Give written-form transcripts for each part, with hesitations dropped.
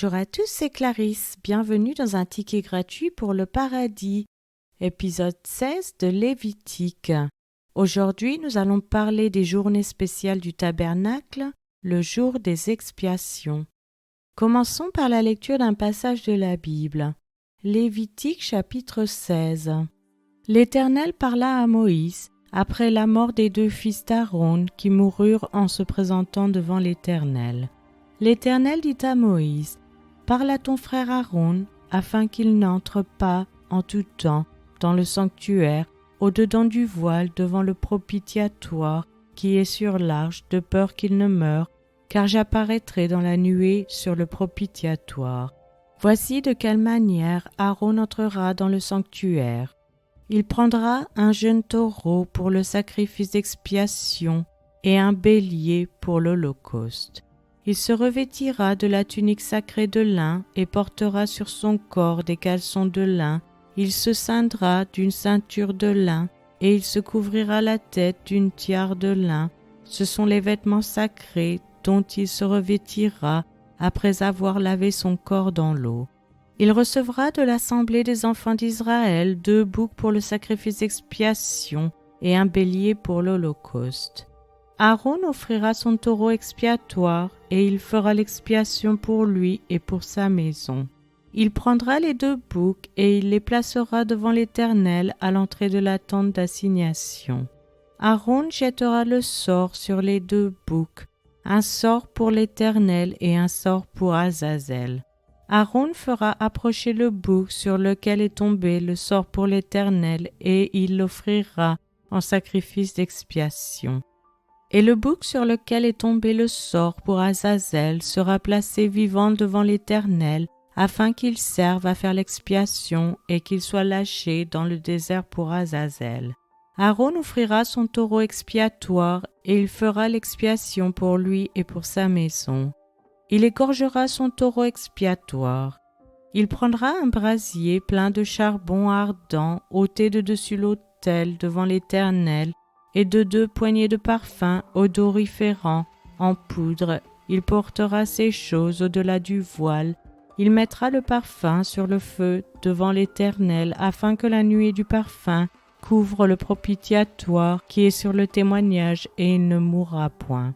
Bonjour à tous, c'est Clarisse. Bienvenue dans un ticket gratuit pour le paradis, épisode 16 de Lévitique. Aujourd'hui, nous allons parler des journées spéciales du tabernacle, le jour des expiations. Commençons par la lecture d'un passage de la Bible. Lévitique chapitre 16. L'Éternel parla à Moïse après la mort des deux fils d'Aaron qui moururent en se présentant devant l'Éternel. L'Éternel dit à Moïse, « Parle à ton frère Aaron, afin qu'il n'entre pas en tout temps dans le sanctuaire, au-dedans du voile devant le propitiatoire qui est sur l'arche, de peur qu'il ne meure, car j'apparaîtrai dans la nuée sur le propitiatoire. Voici de quelle manière Aaron entrera dans le sanctuaire. Il prendra un jeune taureau pour le sacrifice d'expiation et un bélier pour l'holocauste. Il se revêtira de la tunique sacrée de lin et portera sur son corps des caleçons de lin. Il se ceindra d'une ceinture de lin et il se couvrira la tête d'une tiare de lin. Ce sont les vêtements sacrés dont il se revêtira après avoir lavé son corps dans l'eau. Il recevra de l'assemblée des enfants d'Israël 2 boucs pour le sacrifice d'expiation et un bélier pour l'holocauste. Aaron offrira son taureau expiatoire et il fera l'expiation pour lui et pour sa maison. Il prendra les 2 boucs et il les placera devant l'Éternel à l'entrée de la tente d'assignation. Aaron jettera le sort sur les 2 boucs, un sort pour l'Éternel et un sort pour Azazel. Aaron fera approcher le bouc sur lequel est tombé le sort pour l'Éternel et il l'offrira en sacrifice d'expiation. Et le bouc sur lequel est tombé le sort pour Azazel sera placé vivant devant l'Éternel, afin qu'il serve à faire l'expiation et qu'il soit lâché dans le désert pour Azazel. Aaron offrira son taureau expiatoire et il fera l'expiation pour lui et pour sa maison. Il égorgera son taureau expiatoire. Il prendra un brasier plein de charbon ardent ôté de dessus l'autel devant l'Éternel et de 2 poignées de parfum odoriférant en poudre. Il portera ces choses au-delà du voile. Il mettra le parfum sur le feu devant l'Éternel afin que la nuée du parfum couvre le propitiatoire qui est sur le témoignage et il ne mourra point.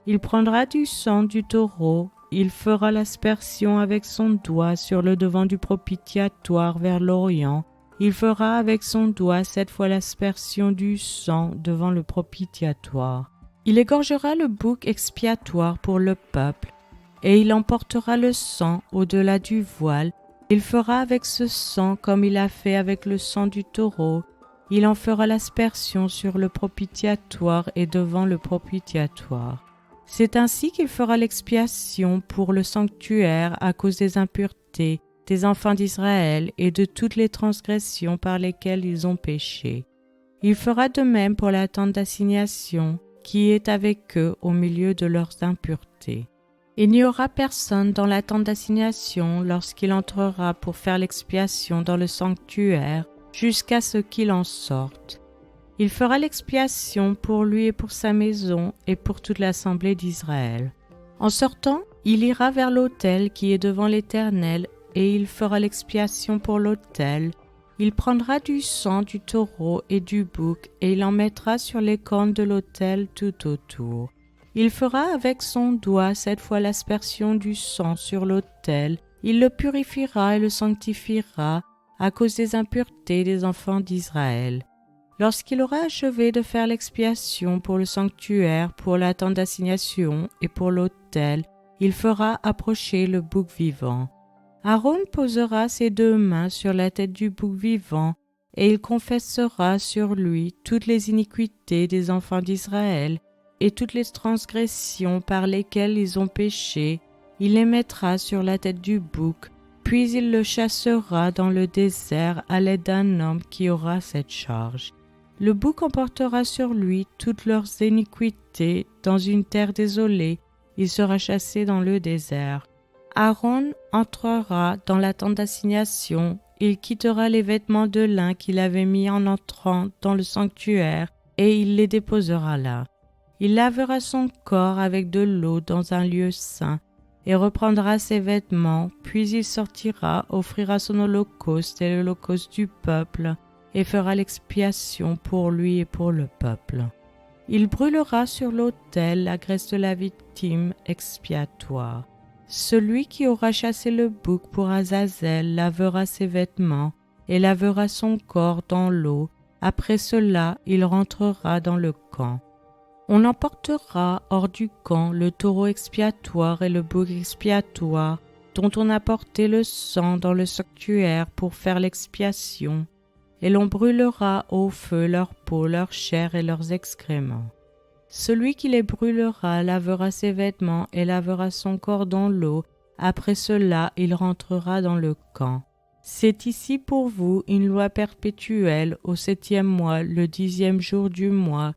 Il prendra du sang du taureau, il fera l'aspersion avec son doigt sur le devant du propitiatoire vers l'Orient. Il fera avec son doigt 7 fois l'aspersion du sang devant le propitiatoire. Il égorgera le bouc expiatoire pour le peuple, et il emportera le sang au-delà du voile. Il fera avec ce sang comme il a fait avec le sang du taureau. Il en fera l'aspersion sur le propitiatoire et devant le propitiatoire. C'est ainsi qu'il fera l'expiation pour le sanctuaire à cause des impuretés des enfants d'Israël et de toutes les transgressions par lesquelles ils ont péché. Il fera de même pour la tente d'assignation qui est avec eux au milieu de leurs impuretés. Il n'y aura personne dans la tente d'assignation lorsqu'il entrera pour faire l'expiation dans le sanctuaire jusqu'à ce qu'il en sorte. Il fera l'expiation pour lui et pour sa maison et pour toute l'assemblée d'Israël. En sortant, il ira vers l'autel qui est devant l'Éternel et il fera l'expiation pour l'autel. Il prendra du sang du taureau et du bouc et il en mettra sur les cornes de l'autel tout autour. Il fera avec son doigt 7 fois l'aspersion du sang sur l'autel. Il le purifiera et le sanctifiera à cause des impuretés des enfants d'Israël. Lorsqu'il aura achevé de faire l'expiation pour le sanctuaire, pour la tente d'assignation et pour l'autel, il fera approcher le bouc vivant. Aaron posera ses 2 mains sur la tête du bouc vivant et il confessera sur lui toutes les iniquités des enfants d'Israël et toutes les transgressions par lesquelles ils ont péché. Il les mettra sur la tête du bouc, puis il le chassera dans le désert à l'aide d'un homme qui aura cette charge. Le bouc emportera sur lui toutes leurs iniquités dans une terre désolée. Il sera chassé dans le désert. Aaron entrera dans la tente d'assignation. Il quittera les vêtements de lin qu'il avait mis en entrant dans le sanctuaire et il les déposera là. Il lavera son corps avec de l'eau dans un lieu saint et reprendra ses vêtements, puis il sortira, offrira son holocauste et l'holocauste du peuple, et fera l'expiation pour lui et pour le peuple. Il brûlera sur l'autel la graisse de la victime expiatoire. Celui qui aura chassé le bouc pour Azazel lavera ses vêtements et lavera son corps dans l'eau. Après cela, il rentrera dans le camp. On emportera hors du camp le taureau expiatoire et le bouc expiatoire, dont on a porté le sang dans le sanctuaire pour faire l'expiation, et l'on brûlera au feu leur peau, leur chair et leurs excréments. Celui qui les brûlera lavera ses vêtements et lavera son corps dans l'eau. Après cela, il rentrera dans le camp. C'est ici pour vous une loi perpétuelle au 7e mois, le 10e jour du mois.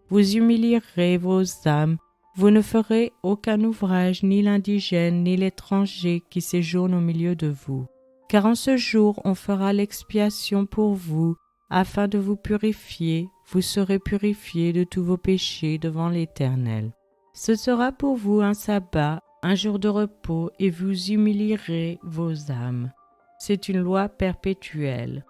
Vous humilierez vos âmes. Vous ne ferez aucun ouvrage, ni l'indigène, ni l'étranger qui séjourne au milieu de vous. Car en ce jour, on fera l'expiation pour vous, afin de vous purifier. Vous serez purifiés de tous vos péchés devant l'Éternel. Ce sera pour vous un sabbat, un jour de repos, et vous humilierez vos âmes. C'est une loi perpétuelle.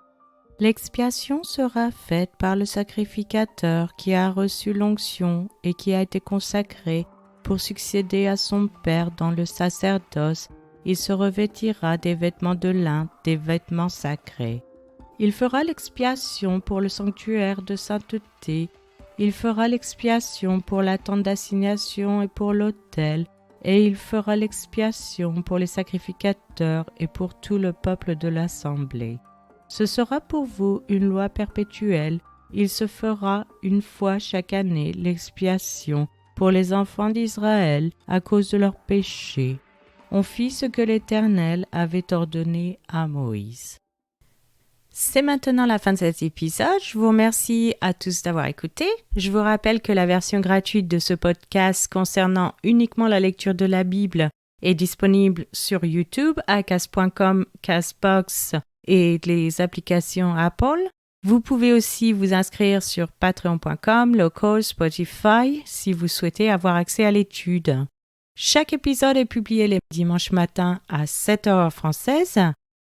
L'expiation sera faite par le sacrificateur qui a reçu l'onction et qui a été consacré pour succéder à son père dans le sacerdoce. Il se revêtira des vêtements de lin, des vêtements sacrés. Il fera l'expiation pour le sanctuaire de sainteté. Il fera l'expiation pour la tente d'assignation et pour l'autel. Et il fera l'expiation pour les sacrificateurs et pour tout le peuple de l'assemblée. Ce sera pour vous une loi perpétuelle. Il se fera une fois chaque année l'expiation pour les enfants d'Israël à cause de leurs péchés. On fit ce que l'Éternel avait ordonné à Moïse. C'est maintenant la fin de cet épisode. Je vous remercie à tous d'avoir écouté. Je vous rappelle que la version gratuite de ce podcast concernant uniquement la lecture de la Bible est disponible sur YouTube à Cast.com, Castbox et les applications Apple. Vous pouvez aussi vous inscrire sur Patreon.com, Local, Spotify si vous souhaitez avoir accès à l'étude. Chaque épisode est publié les dimanches matins à 7h française.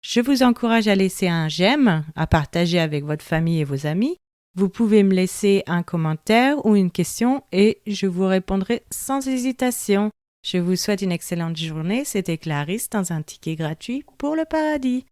Je vous encourage à laisser un j'aime, à partager avec votre famille et vos amis. Vous pouvez me laisser un commentaire ou une question et je vous répondrai sans hésitation. Je vous souhaite une excellente journée. C'était Clarisse dans un ticket gratuit pour le paradis.